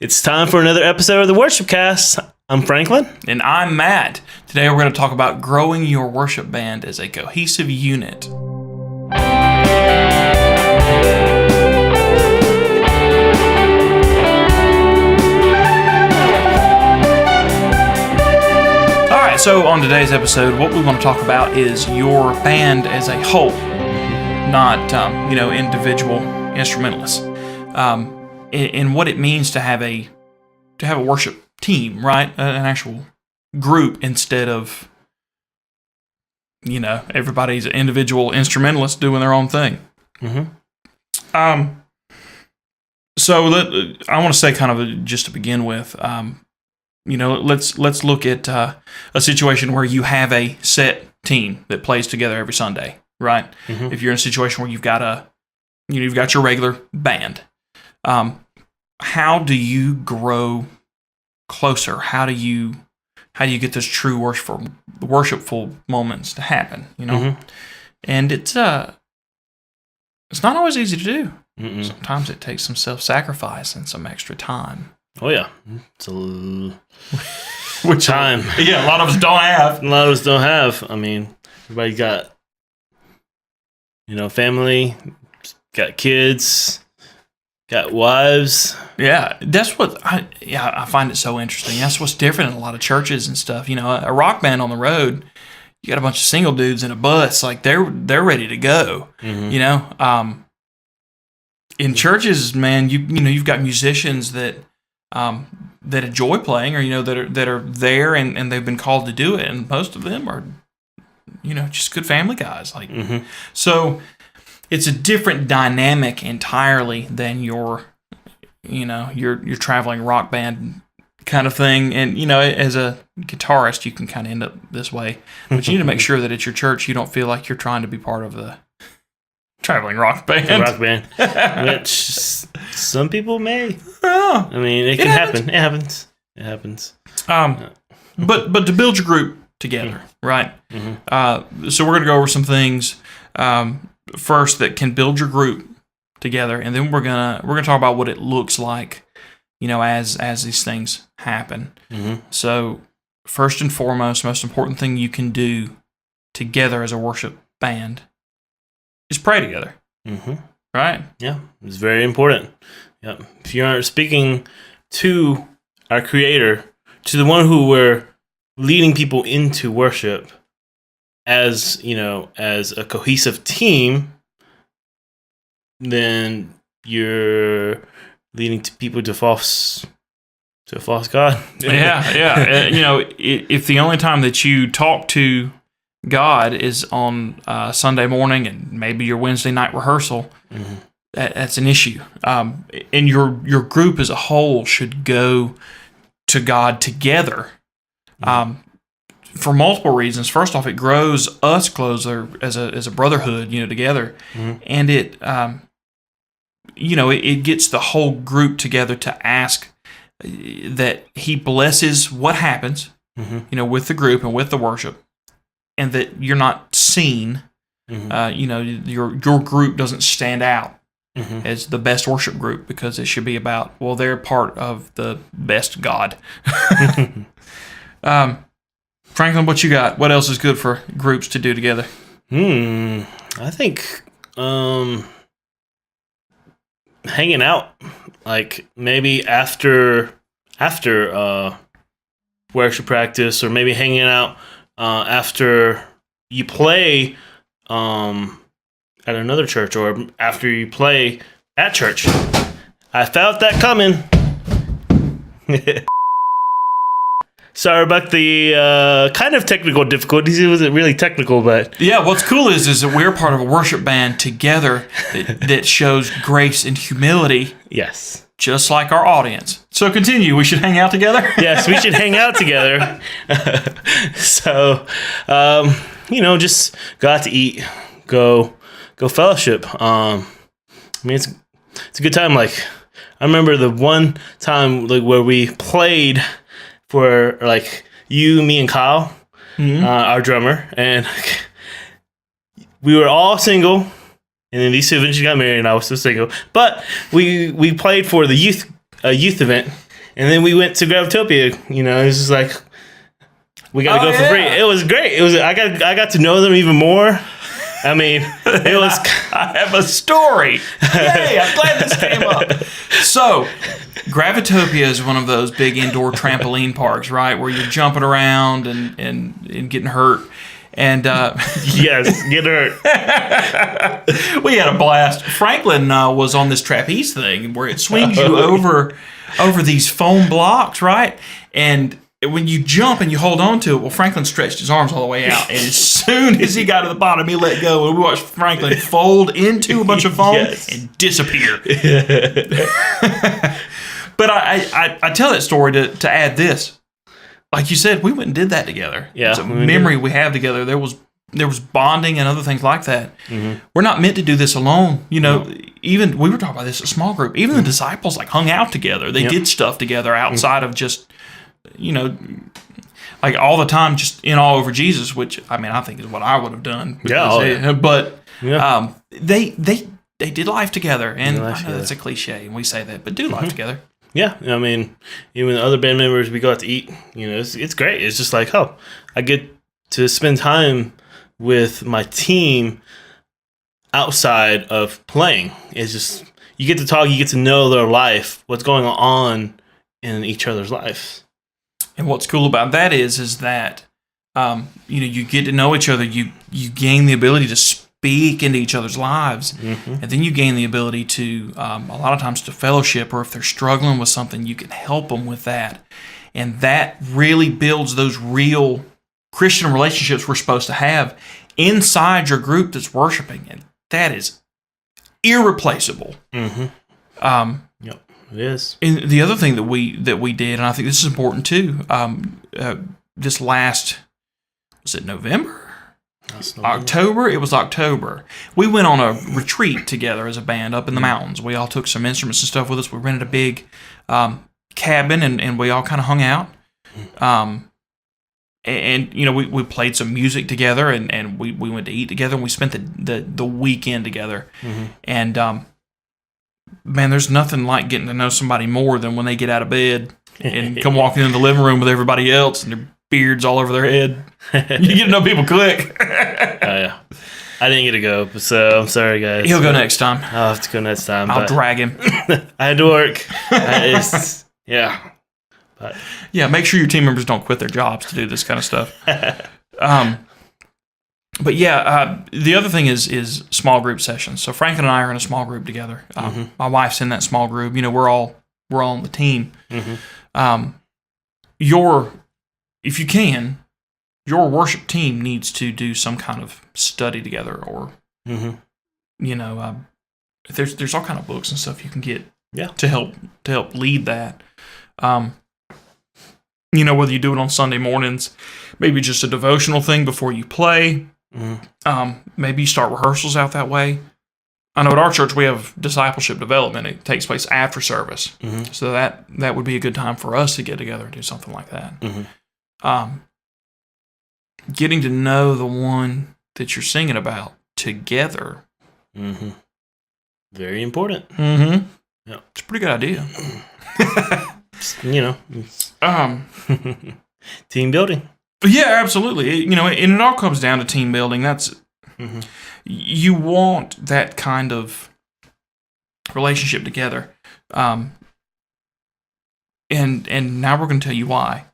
It's time for another episode of the WorshipCast. I'm Franklin. And I'm Matt. Today we're going to talk about growing your worship band as a cohesive unit. All right, so on today's episode, what we want to talk about is your band as a whole, not individual instrumentalists. And what it means to have a worship team, right? An actual group instead of everybody's individual instrumentalists doing their own thing. Mm-hmm. So I want to say just to begin with, let's look at a situation where you have a set team that plays together every Sunday, right? Mm-hmm. If you're in a situation where you've got your regular band. How do you grow closer? How do you get those true worshipful moments to happen? Mm-hmm. And it's not always easy to do. Mm-mm. Sometimes it takes some self-sacrifice and some extra time. Oh yeah, it's which time? Yeah, a lot of us don't have. A lot of us don't have. I mean, everybody got family, got kids. Got wives. Yeah, that's what I find it so interesting. That's what's different in a lot of churches and stuff. A rock band on the road, you got a bunch of single dudes in a bus, like they're ready to go. Mm-hmm. In churches, man, you've got musicians that enjoy playing, or that are there and they've been called to do it, and most of them are just good family guys. Like mm-hmm. So. It's a different dynamic entirely than your traveling rock band kind of thing. And, as a guitarist, you can kind of end up this way. But you need to make sure that at your church, you don't feel like you're trying to be part of the traveling rock band. Rock band. Which some people may. Oh, I mean, it can happen. It happens. But to build your group together, right? Mm-hmm. So we're going to go over some things. First, that can build your group together, and then we're gonna talk about what it looks like, as these things happen. Mm-hmm. So, first and foremost, most important thing you can do together as a worship band is pray together. Mm-hmm. Right? Yeah, it's very important. Yeah, if you aren't speaking to our Creator, to the one who we're leading people into worship. As a cohesive team, then you're leading to people to a false god. Yeah. If the only time that you talk to God is on Sunday morning and maybe your Wednesday night rehearsal, mm-hmm. that's an issue. And your group as a whole should go to God together. Mm-hmm. For multiple reasons. First off, it grows us closer as a brotherhood, together, mm-hmm. and it gets the whole group together to ask that He blesses what happens, mm-hmm. With the group and with the worship, and that you're not seen. Mm-hmm. Your group doesn't stand out mm-hmm. as the best worship group, because it should be about, well, they're part of the best God. Franklin, what you got? What else is good for groups to do together? I think hanging out, like maybe after worship practice, or maybe hanging out after you play at another church, or after you play at church. I felt that coming. Sorry about the kind of technical difficulties. It wasn't really technical, but... Yeah, what's cool is that we're part of a worship band together that shows grace and humility. Yes. Just like our audience. So continue. We should hang out together? Yes, we should hang out together. So, just go out to eat. Go fellowship. It's a good time. Like, I remember the one time where we played... for you, me, and Kyle, mm-hmm. Our drummer, and we were all single, and then these two eventually got married, and I was still single. But we played for the youth event, And then we went to Gravitopia. You know, it's just like we got to go for free. It was great. I got to know them even more. I mean, it was. I have a story. Yay! I'm glad this came up. So, Gravitopia is one of those big indoor trampoline parks, right, where you're jumping around and getting hurt. And yes, get hurt. We had a blast. Franklin was on this trapeze thing where it swings you over these foam blocks, right? And when you jump and you hold on to it, well, Franklin stretched his arms all the way out, and as soon as he got to the bottom, he let go, and we watched Franklin fold into a bunch of foam and disappear. But I tell that story to add this. Like you said, we went and did that together. Yeah, it's a memory we have together. There was bonding and other things like that. Mm-hmm. We're not meant to do this alone. You know, even we were talking about this at small group. Even the disciples like hung out together. They did stuff together outside of just, you know, like all the time, just in all over Jesus. Which I mean, I think is what I would have done. But they did life together, and I know that's a cliche, and we say that, but do life together. Yeah, I mean, even other band members, we go out to eat. You know, it's great. It's just like, oh, I get to spend time with my team outside of playing. It's just, you get to talk, you get to know their life, what's going on in each other's lives. And what's cool about that is that, you know, you get to know each other. You gain the ability to speak into each other's lives, and then you gain the ability to a lot of times to fellowship, or if they're struggling with something, you can help them with that, and that really builds those real Christian relationships we're supposed to have inside your group that's worshiping, and that is irreplaceable. Yep, it is. And the other thing that we did, and I think this is important too, this last, was it November? October? It was October. We went on a retreat together as a band up in the mountains. We all took some instruments and stuff with us. We rented a big cabin, and we all kind of hung out. And you know, we played some music together, and we went to eat together, and we spent the weekend together. And man, there's nothing like getting to know somebody more than when they get out of bed and come walking into the living room with everybody else, and their beards all over their head. You get to know people quick. Oh, yeah. I didn't get to go, so I'm sorry, guys. He'll go next time. I'll have to go next time. I'll drag him. I had to work. Yeah. But yeah, make sure your team members don't quit their jobs to do this kind of stuff. But yeah, the other thing is small group sessions. So Franklin and I are in a small group together. My wife's in that small group. You know, we're all on the team. If you can, your worship team needs to do some kind of study together, or you know, there's all kind of books and stuff you can get to help lead that. You know, whether you do it on Sunday mornings, maybe just a devotional thing before you play. Maybe you start rehearsals out that way. I know at our church we have discipleship development. It takes place after service, so that would be a good time for us to get together and do something like that. Getting to know the one that you're singing about together. Very important. Yeah, it's a pretty good idea. You know, team building. Yeah, absolutely. You know, and it all comes down to team building. That's you want that kind of relationship together. And now we're going to tell you why.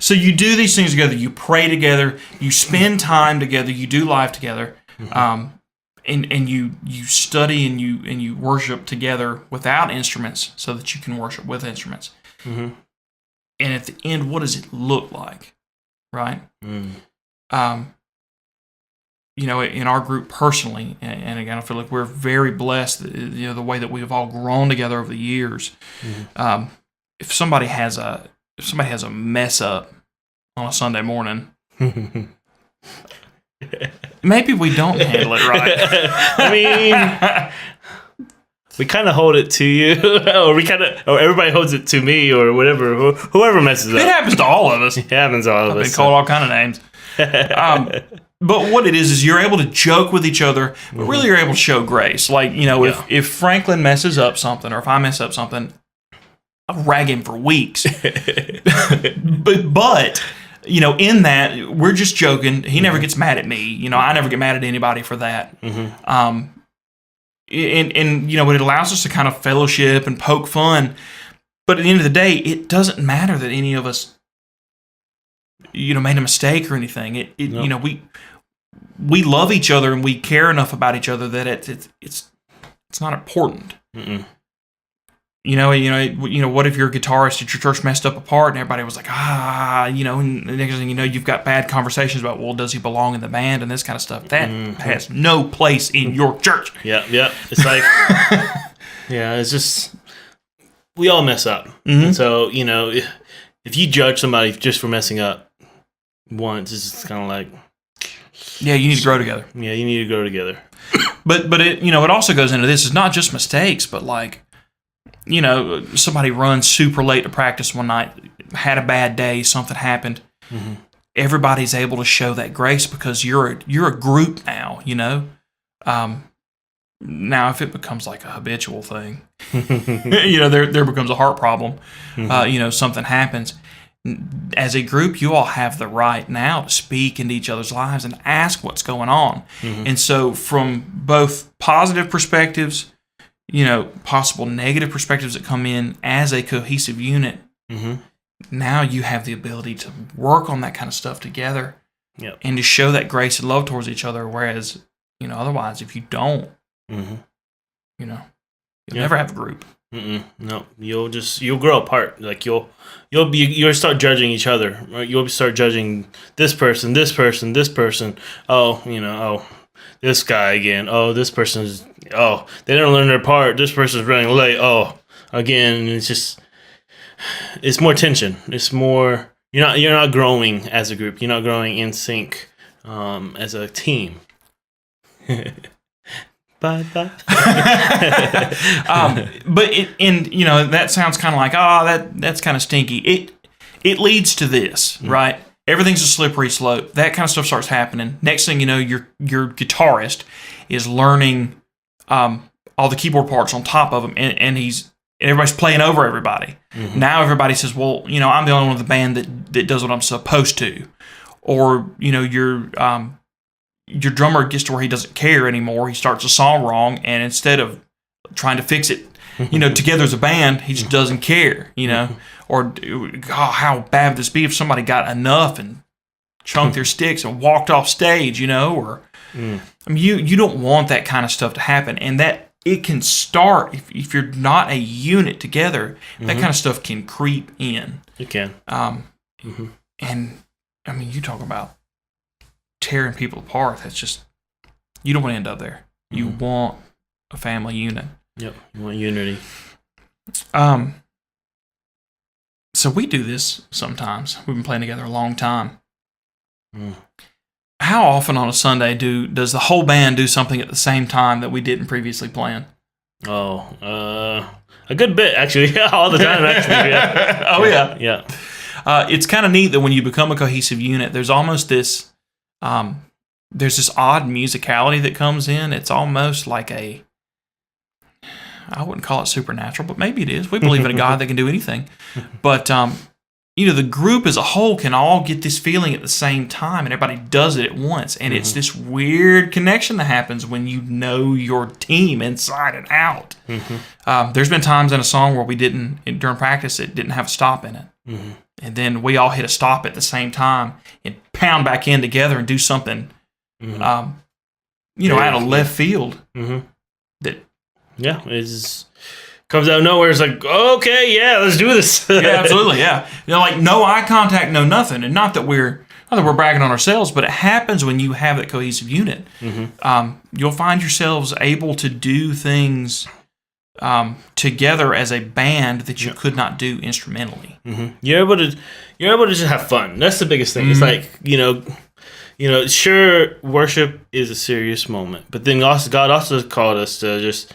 So you do these things together. You pray together. You spend time together. You do life together. And you study and you worship together without instruments, so that you can worship with instruments. And at the end, what does it look like, right? You know, in our group personally, and again, I feel like we're very blessed. You know, the way that we have all grown together over the years. If somebody has a mess up on a Sunday morning, maybe we don't handle it right. I mean, we kind of hold it to you, or everybody holds it to me, or whatever. Whoever messes up, it happens to all of us. It happens to all of us. I've been called all kind of names. But what it is you're able to joke with each other, but really you're able to show grace. Like, you know, if Franklin messes up something, or if I mess up something, I'll rag him for weeks. but you know, in that, we're just joking. He never gets mad at me. You know, I never get mad at anybody for that. And you know, it allows us to kind of fellowship and poke fun. But at the end of the day, it doesn't matter that any of us, you know, made a mistake or anything. Nope. You know, we love each other and we care enough about each other that it's not important. You know, what if your guitarist at your church messed up a part and everybody was like, you know, and the next thing you know, you've got bad conversations about, well, does he belong in the band and this kind of stuff. That has no place in your church. Yeah. It's like, yeah, it's just, we all mess up. And so, you know, if you judge somebody just for messing up once, it's just kind of like, yeah, you need to grow together. Yeah, you need to grow together. But it, you know, it also goes into this. It's not just mistakes, but like, you know, somebody runs super late to practice one night, had a bad day, something happened. Everybody's able to show that grace because you're a group now, you know. Now, if it becomes like a habitual thing, you know, there becomes a heart problem. You know, something happens. As a group, you all have the right now to speak into each other's lives and ask what's going on. And so from both positive perspectives, you know, possible negative perspectives that come in as a cohesive unit, now you have the ability to work on that kind of stuff together and to show that grace and love towards each other. Whereas, you know, otherwise, if you don't, you know, you'll never have a group. No, you'll grow apart. Like you'll start judging each other. Right? You'll start judging this person. Oh, you know, this guy again. Oh, this person's. Oh, they didn't learn their part. This person's running late. Oh, again, it's more tension. It's more. You're not growing as a group. You're not growing in sync as a team. Bye. But you know, that sounds kind of like, that's kind of stinky. It leads to this, right? Everything's a slippery slope. That kind of stuff starts happening. Next thing you know, your guitarist is learning all the keyboard parts on top of him, and everybody's playing over everybody. Now everybody says, well, you know, I'm the only one of the band that does what I'm supposed to, or you know, your drummer gets to where he doesn't care anymore. He starts a song wrong, and instead of trying to fix it, you know, together as a band, he just doesn't care, you know. Or, how bad would this be if somebody got enough and chunked their sticks and walked off stage, you know? Or, I mean, you don't want that kind of stuff to happen, and that it can start if you're not a unit together. That kind of stuff can creep in. It can. And I mean, you talk about tearing people apart. That's just, you don't want to end up there. You want a family unit. Yep, you want unity. So we do this sometimes. We've been playing together a long time. How often on a Sunday does the whole band do something at the same time that we didn't previously plan? A good bit, actually. All the time, actually. Yeah. Yeah. It's kind of neat that when you become a cohesive unit, there's almost this, there's this odd musicality that comes in. It's almost like I wouldn't call it supernatural, but maybe it is. We believe in a God that can do anything. But, you know, the group as a whole can all get this feeling at the same time, and everybody does it at once. And it's this weird connection that happens when you know your team inside and out. There's been times in a song where we didn't, during practice, it didn't have a stop in it. And then we all hit a stop at the same time and pound back in together and do something, you know, out of left field. That, yeah, it comes out of nowhere. It's like, okay, yeah, let's do this. Yeah, absolutely, yeah. You know, like no eye contact, no nothing, and not that we're bragging on ourselves, but it happens when you have that cohesive unit. You'll find yourselves able to do things together as a band that you could not do instrumentally. You're able to just have fun. That's the biggest thing. It's like, you know, sure, worship is a serious moment, but then also God also called us to just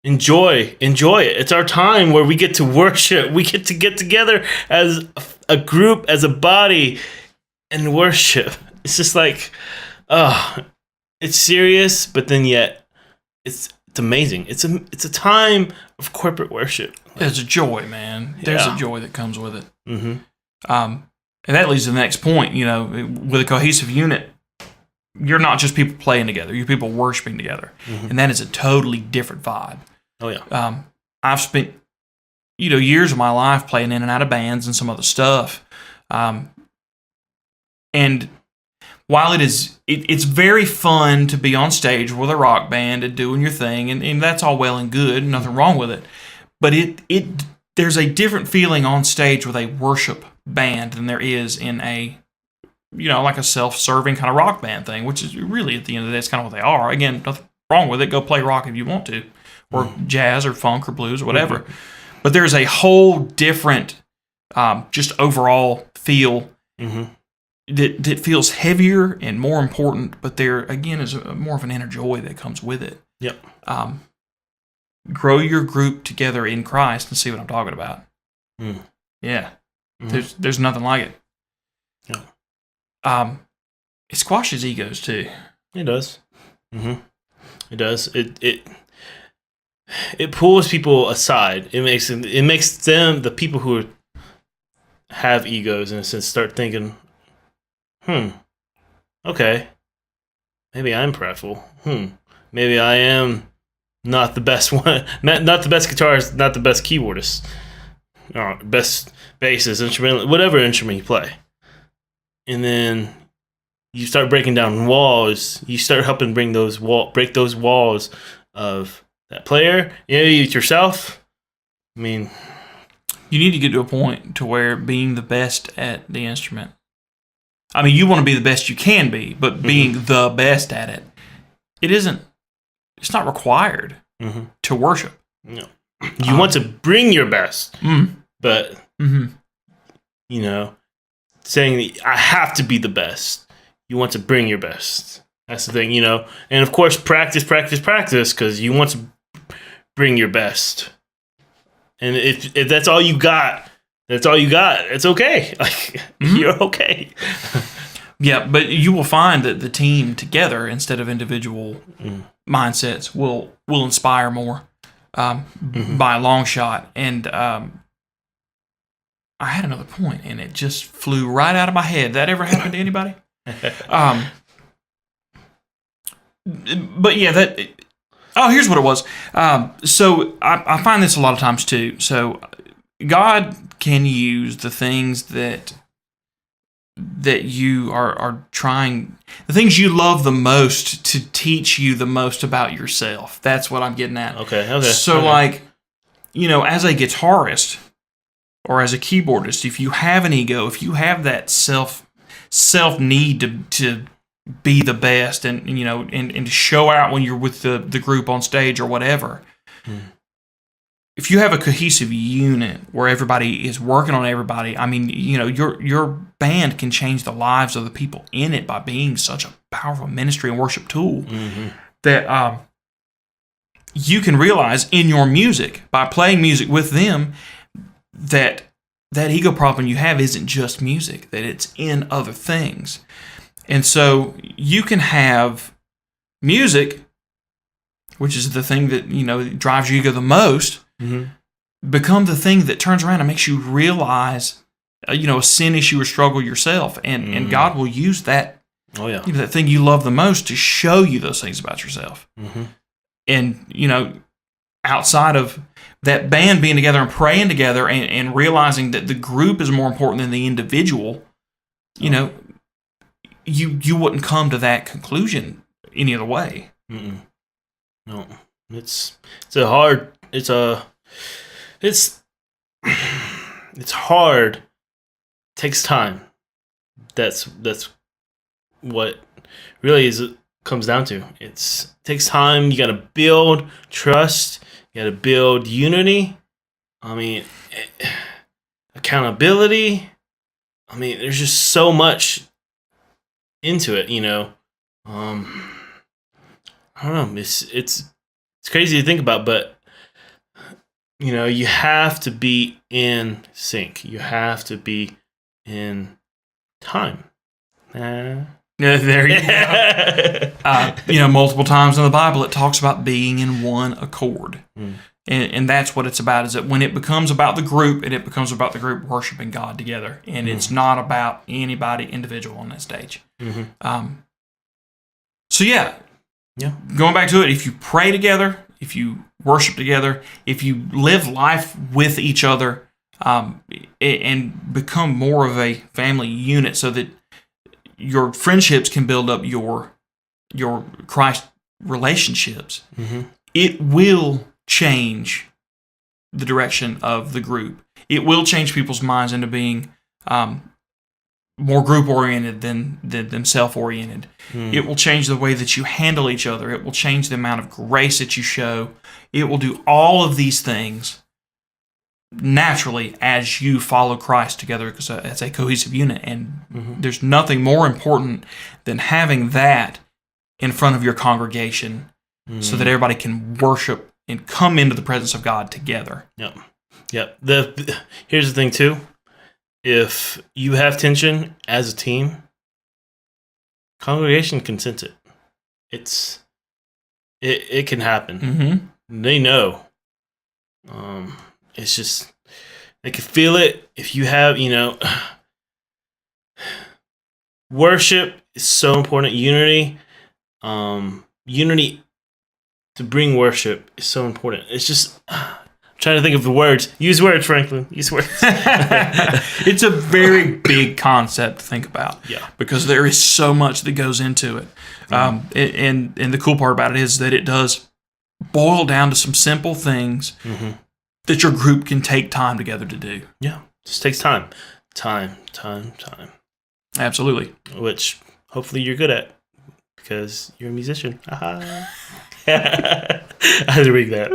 enjoy it. It's our time where we get to worship. We get together as a group, as a body, and worship. It's just like, it's serious, but then yet it's amazing. It's a time of corporate worship. There's a joy, man. There's a joy that comes with it. Mm-hmm. And that leads to the next point. With a cohesive unit, you're not just people playing together. You're people worshiping together. Mm-hmm. And that is a totally different vibe. Oh, yeah. I've spent, years of my life playing in and out of bands and some other stuff. And while it's very fun to be on stage with a rock band and doing your thing, and that's all well and good, nothing wrong with it. But there's a different feeling on stage with a worship band than there is in a, like a self-serving kind of rock band thing, which is really, at the end of the day, it's kind of what they are. Again, nothing wrong with it. Go play rock if you want to, or jazz or funk or blues or whatever. Mm-hmm. But there's a whole different, just overall feel that feels heavier and more important, but there, again, is more of an inner joy that comes with it. Yep. Grow your group together in Christ and see what I'm talking about. Mm. Yeah. Mm-hmm. There's nothing like it. Yeah. It squashes egos too. It does. Mm-hmm. It does. It pulls people aside. It makes them, the people who have egos, in a sense, start thinking, okay, maybe I'm prideful. Maybe I am not the best one, not the best guitarist, not the best keyboardist, or best bassist, instrumental, whatever instrument you play. And then you start breaking down walls. You start helping break those walls of that player, yourself. I mean, you need to get to a point to where being the best at the instrument. I mean, you want to be the best you can be, but being the best at it, it's not required to worship. No. You want to bring your best, but, saying that I have to be the best. You want to bring your best. That's the thing, And of course, practice, because you want to bring your best. And if that's all you got, it's okay. Like, you're okay. Yeah, but you will find that the team together, instead of individual mindsets, will inspire more by a long shot. And I had another point, and it just flew right out of my head. That ever happened to anybody? But yeah, here's what it was. So I find this a lot of times too. So God can use the things that you are trying, the things you love the most, to teach you the most about yourself. That's what I'm getting at. Okay. So like, as a guitarist or as a keyboardist, if you have an ego, if you have that self need to be the best and to show out when you're with the group on stage or whatever. If you have a cohesive unit where everybody is working on everybody, I mean, your band can change the lives of the people in it by being such a powerful ministry and worship tool that you can realize in your music, by playing music with them, that ego problem you have isn't just music, that it's in other things. And so you can have music, which is the thing that drives your ego the most, become the thing that turns around and makes you realize, a sin issue or struggle yourself, and God will use that. Oh yeah, that thing you love the most to show you those things about yourself. And outside of that band being together and praying together and realizing that the group is more important than the individual, you wouldn't come to that conclusion any other way. No, it's hard. It's hard. It takes time. That's what really comes down to. It takes time. You got to build trust. You got to build unity. I mean, accountability. I mean, there's just so much into it, I don't know. It's crazy to think about, but you have to be in sync. You have to be in time. Yeah, there you go. Multiple times in the Bible it talks about being in one accord. And that's what it's about, is that when it becomes about the group, and it becomes about the group worshiping God together. And it's not about anybody individual on that stage. So going back to it, if you pray together, if you worship together, if you live life with each other, and become more of a family unit so that your friendships can build up your Christ relationships, it will change the direction of the group. It will change people's minds into being more group-oriented than self-oriented. It will change the way that you handle each other. It will change the amount of grace that you show. It will do all of these things naturally as you follow Christ together as a cohesive unit. And there's nothing more important than having that in front of your congregation so that everybody can worship and come into the presence of God together. Yep. Here's the thing, too. If you have tension as a team, congregation can sense it. It can happen. They know. It's just, they can feel it. If you have, worship is so important. Unity to bring worship is so important. It's just, I'm trying to think of the words. Use words, Franklin. Use words. It's a very big concept to think about. Because there is so much that goes into it. And the cool part about it is that it does boil down to some simple things that your group can take time together to do. Just takes time. Time. Absolutely. Which hopefully you're good at, because you're a musician. I had to bring that.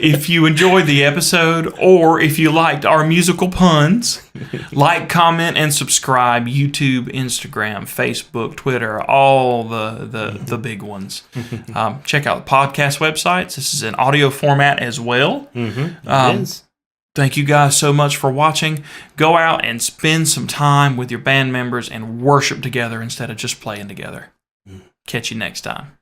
If you enjoyed the episode, or if you liked our musical puns, like, comment, and subscribe. YouTube, Instagram, Facebook, Twitter, all the big ones. Check out the podcast websites. This is an audio format as well. It is. Thank you guys so much for watching. Go out and spend some time with your band members and worship together instead of just playing together. Catch you next time.